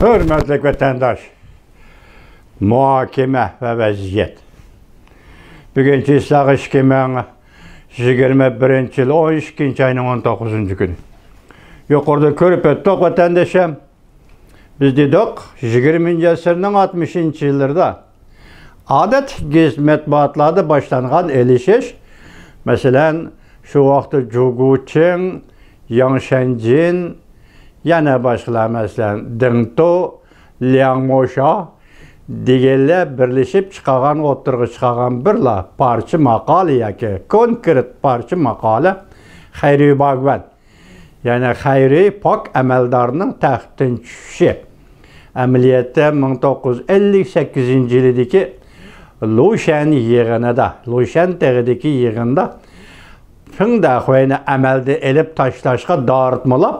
Hürmetli vatandaş, muhakeme ve vaziyet. Bugünkü ıslaq işkemeğine 21 yıl 12. ayının 19. günü. Yukarıda körüp ettik vatandaşım. Biz dedik 20. asırın 60. yıllarda adet matbuatlarda başlanğan elişiş. Mesela şu vaxtı Juguçin, Yangshanjin, yana başkalar mesela Dingto, Liangmosha degenler birleşip çıkaran, oturgu çıkaran birla parça makale yaki konkret parça makale Hayri Bagvan. Yani Hayri Pak emeldarının taxtın düşüşü. Ameliyatda 1958 yılındaki Lushan yığınında, Lushan tağıdaki yığında Fın daxoyini əməldə elib taşlaşqa dağıtmalab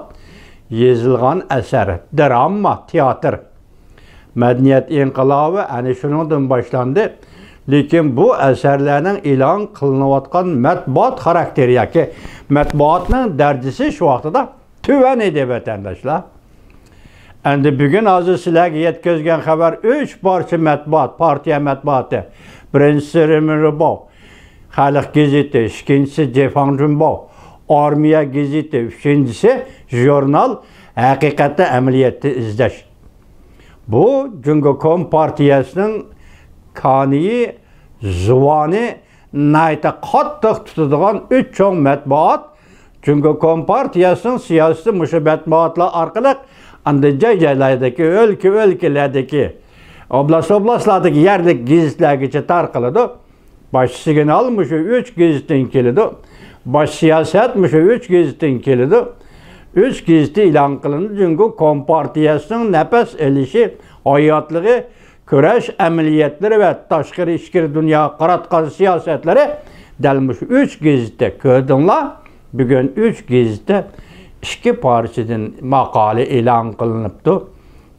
yazılğan əsər, drama, teatr. Mədəniyyət inqilabı yani şunundan başlandı. Lakin bu əsərlərin ilan qılınıvatqan mətbuat xarakteri ki, mətbuatın dərcisi şu vaxtıda tüvən idi vətəndaşlar. Əndi bugün azı sizlərə yetkizgən xəbər 3 parça mətbuat, partiya mətbuatı. Birincisi Remirbo, Halk Gazete, ikincisi Cefan Cumbo, Armiya Gazete, üçüncüsü Jurnal Hakikatte Ameliyatı İzleş. Bu Cumhuriyet Partiyasının kaniyi, zuvani, nayta qattiq tutadigan 3 çoğ matbuat Cumhuriyet Partiyasının siyasi müşabbetmatlar arqali joy-joylardagi, o'lka-o'lkalardagi, oblastlardagi yerlik gazetlargacha tarqaladi. Baş signal mı şu 3 gazetin kilidi, baş siyaset mi şu 3 gazetin kilidi, 3 gazete ilan kılındı çünkü Kompartiyasının nefes elişi, hayatlığı, küreş ameliyatları ve taşkırı işkiri dünya qaratqan siyasetleri delmiş 3 gazete kördünler. Bugün 3 gazete 2 parçadan makale ilan kılınıptı.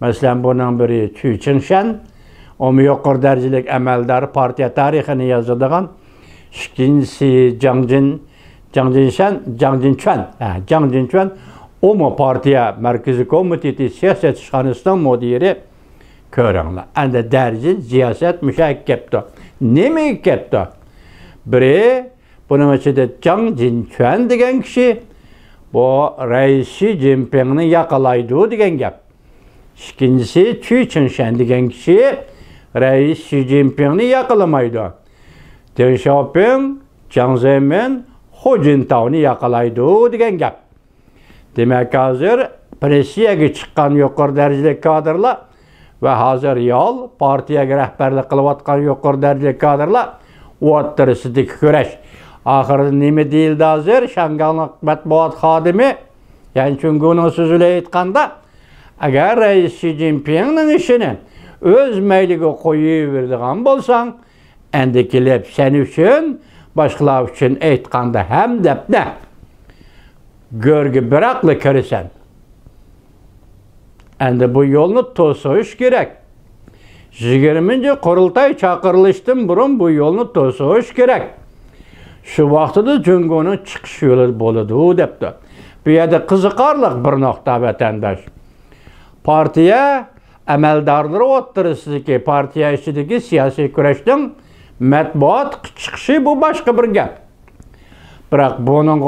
Mesela bunun biri Çüçinshen, o yuqori darajalik amaldor partiya tarixini yozadigan, ikkinchisi Jiang Jinchuan, o partiya markaziy komiteti siyosat ishxonasining mudiri ko'ringlar. Endi darajat siyosat mushakkabdi. Nima ketdi? Biri buning ichida Jiang Jinchuan degan kishi bu Rais Xi Jinpingni yaqalaydi degan gap. İkincisi Xu Jinshan degan kishi Rais Xi Jinpingni yaqalamaydi. Deng Xiaoping, Jiang Zemin, Hu Jintao'ni yaqalaydi degan gap. Demek hozir pressiyaga chiqqan yuqori darajali kadrlar ve hozir real partiyaga rahbarlik qilayotgan yuqori darajali kadrlar o'rtasidagi kurash. Oxirida nima deyildi hozir? Shanghaylik matbuot xodimi, yani çünkü uning so'zida aytganda, agar Rais Xi Jinpingning ishini öz meyliga qo'yaveradigan bo'lsang, endi kelib sen uchun, boshqalar uchun aytganda ham debda go'rga biraqli kirasan. Endi bu yo'lni to'sish kerak. 20. qurultay chaqirilishdan burun bu yo'lni to'sish kerak. Shu vaqtida Jungo'ning chiqish yo'li bo'ladi debdi. Bu yerda qiziqarli bir nuqta vatandosh. Partiya amaldorlari o'rtasidagi partiya ichidagi siyosiy kurashning matbuot chiqishi bu boshqa bir gap. Biroq buning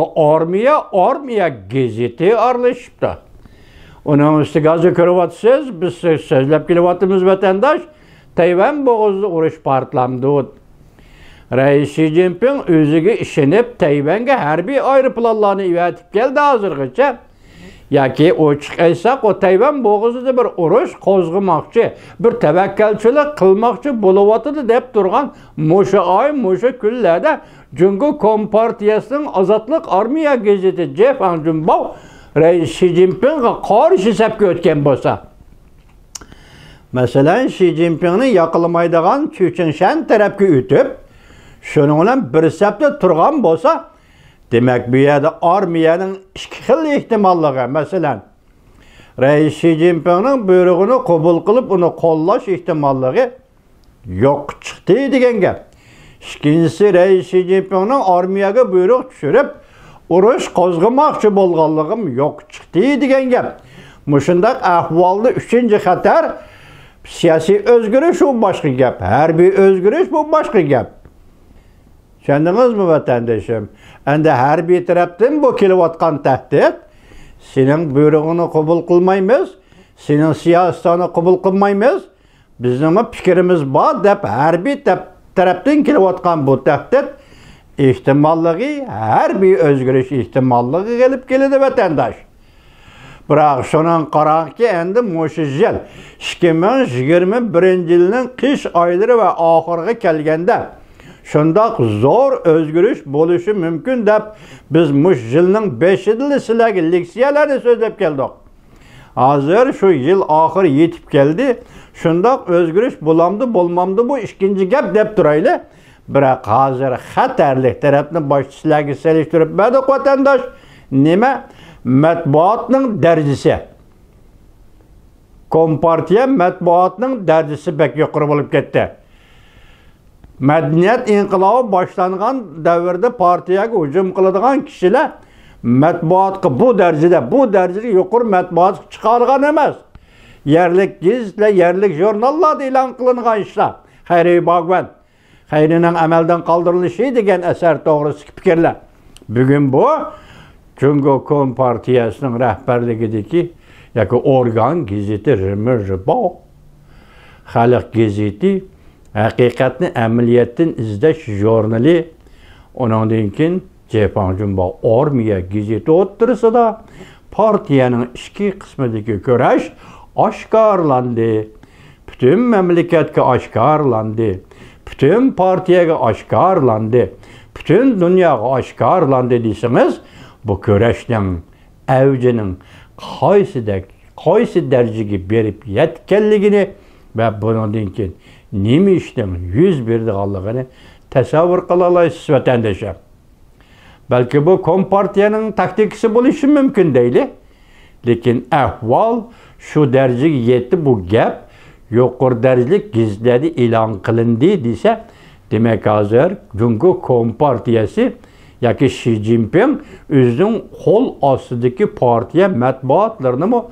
armiya gazeti aralashibdi. Uning ustiga hozir ko'ryapsiz, biz so'zlab kelyapmiz vatandosh, Tayvan bo'g'izida urush portlamdi. Rais Xi Jinping o'ziga ishonib Tayvanga harbiy aeroplanlarni evatib keldi hozirgacha. Yoki ochiq aytsak, o Tayvan bo'g'izida bir urush qo'zg'amoqchi, bir tavakkalchilik qilmoqchi bo'layotdi deb turgan musha kunlarda Jungo Kompartiyasining Ozodlik Armiya gazeti Jefan Jumbo Rais Xi Jinpingga qarshi hisobga o'tgan bo'lsa, masalan Xi Jinpingni yaqlamaydigan Chuchinshan tarafga o'tib, shuning bilan bir hisobda turgan bo'lsa, demek bu yerda armiyaning 2 xil ehtimolligi, masalan, Rais Xi Jinpingning buyrug'ini qabul qilib, uni qo'llash ehtimolligi yo'q chiqdi degan gap. Ikkinchisi Rais Xi Jinpingning armiyaga buyruq tushirib, urush qo'zg'amoqchi bo'lganligim yo'q chiqdi degan gap. Muşundaq ahvalda üçüncü xatar siyasi özgürlük bu başqa gap. Hərbi özgürlük bu başqa gap. Şendiniz mi vatandaşım? Endi hərbi tərəfdən bu kelivatqan təhdid senin buyruğunu qabul qılmaymiz, senin siyasetini qabul qılmaymiz. Bizim fikrimiz var deb hərbi tərəfdən kelivatqan bu təhdid ihtimallığı, hərbi özgürlük ihtimallığı gelib kelidi vatandaş. Biroq şunun qaraqki endi mush yil 2021 yilning qish oylari va oxiriga kelganda shundoq zo'r o'zgarish bo'lishi mumkin deb biz mush yilning 5-yili sizlarga leksiyalarni so'zlab keldik. Hozir shu yil oxiri yetib keldi. Shundoq o'zgarish bo'lamdi, bo'lmamdi bu ikkinchi gap deb turayli. Biroq hozir xatarli tarafni boshqa sizlarga selishtirib berdik vatandosh. Nima? Matbuotning darajasi. Kompartiya matbuotning darajasi bek yuqori bo'lib ketdi. Madaniyat inqilobi boshlangan davrda partiyaga hujum qiladigan kishilar matbuotga bu darajada yuqori matbuot chiqargan emas. Yerlik gazetalar, yerlik jurnallarda e'lon qilingan ishlar. Xayriy Bog'van, xayrining amaldan qoldirilishi degan asar to'g'risida fikrlar. Bugun bu Cungo Kompartiyasının rəhbərligidəki yoki organ gazeti Rıbo, Xalq gazeti, haqiqatni əməliyyatdan izlash jurnali, ondan keyin Japan Jumbo Armiya gazeti o'ttirisida partiyaning ichki qismidagi kurash oshkorlandi. Bütün mamlakatga oshkorlandi. Bütün partiyaga oshkorlandi. Bütün dunyoga oshkorlandi desangiz, bu kurashning avjining qaysi darajaga berib yetganligini va bundan keyin nima ishning yuz berganligini tasavvur qila olasiz vatandoshlar. Balki bu kompartiyaning taktikasi bo'lishi mumkin deyli. Lekin ahvol shu darajaga yetdi, bu gap yuqori darajali gazetlarda e'lon qilindi desa, demak hozir Cungo Kompartiyasi yoki Xi Jinping o'zining qo'l ostidagi partiya matbuotlarini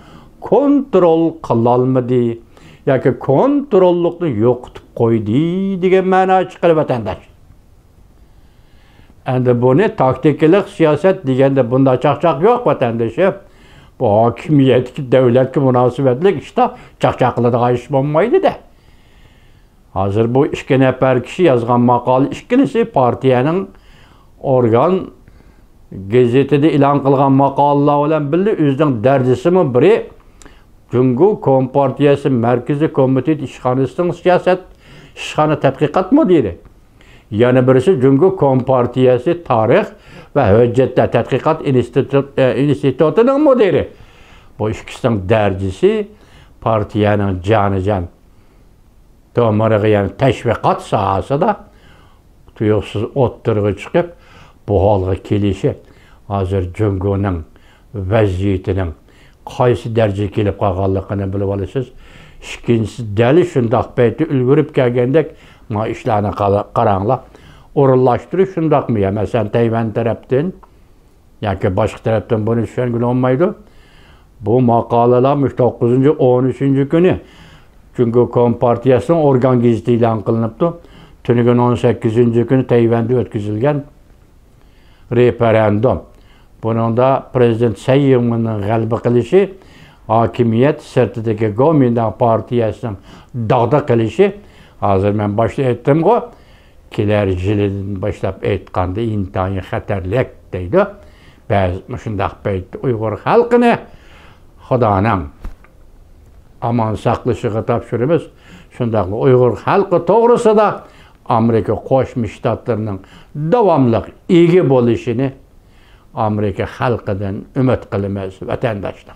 kontrol qila olmadi yoki kontrollikni yo'qotib qo'ydi degan ma'no chiqadi vatandosh. Endi buni taktikalik siyosat deganda bunda chaqchaq yo'q vatandoshlar. Bu hokimiyatga, davlatga munosabatli ishda chaqchaq qiladigan ish bo'lmaydi-da. Hozir bu ikki nafar kishi yozgan maqola, ikkinchisi partiyaning organ gazetida e'lon qilgan maqolalar bilan birga o'zining darajasimi biri Cungo Kompartiyasi Markaziy komitet ishxonasining siyosat ishxona tadqiqot mudiri. Yana birisi Cungo Kompartiyasi tarix va hujjatlar tadqiqot institutining mudiri. Bu ikkisining darajasi partiyaning jonijon tomiriga, ya'ni tashviqot sohasida tuyuqsiz o'ttirg'i chiqib bu holga kelishi hozir Cungoning vaziyatining qaysi darajaga kelib qolganligini bilib olasiz. Ikkinchisi dali shundoq payti ulgurib kelgandek ma ishlarni qaranglar. O'rinlashtirish shundoqmi? Masalan, Tayvan tarafdan yoki boshqa tarafdan buni tushungil olmaydi. Bu maqolalar 9-13 kuni Cungo Kompartiyasining organ gazetida e'lon qilinibdi. Tunigun 18 kuni Tayvanda o'tkazilgan referendum. Buningda prezident Tsai Ing-wenning g'alaba qilishi, hokimiyat sirtidagi Kuomintang partiyasining dag'da qilishi, hozir men boshda aytdim-ku, kelar yildan boshlab aytganda intayin xatarlik deydi. Biz shundaq paytda Uyg'ur xalqini Xudoning aman saqlashiga topshiramiz. Shundaqla Uyg'ur xalqi to'g'risida Amerika Qo'shma Shtatlarining davomli ega bo'lishini Amerika xalqidan umid qilamiz vatandoshlar.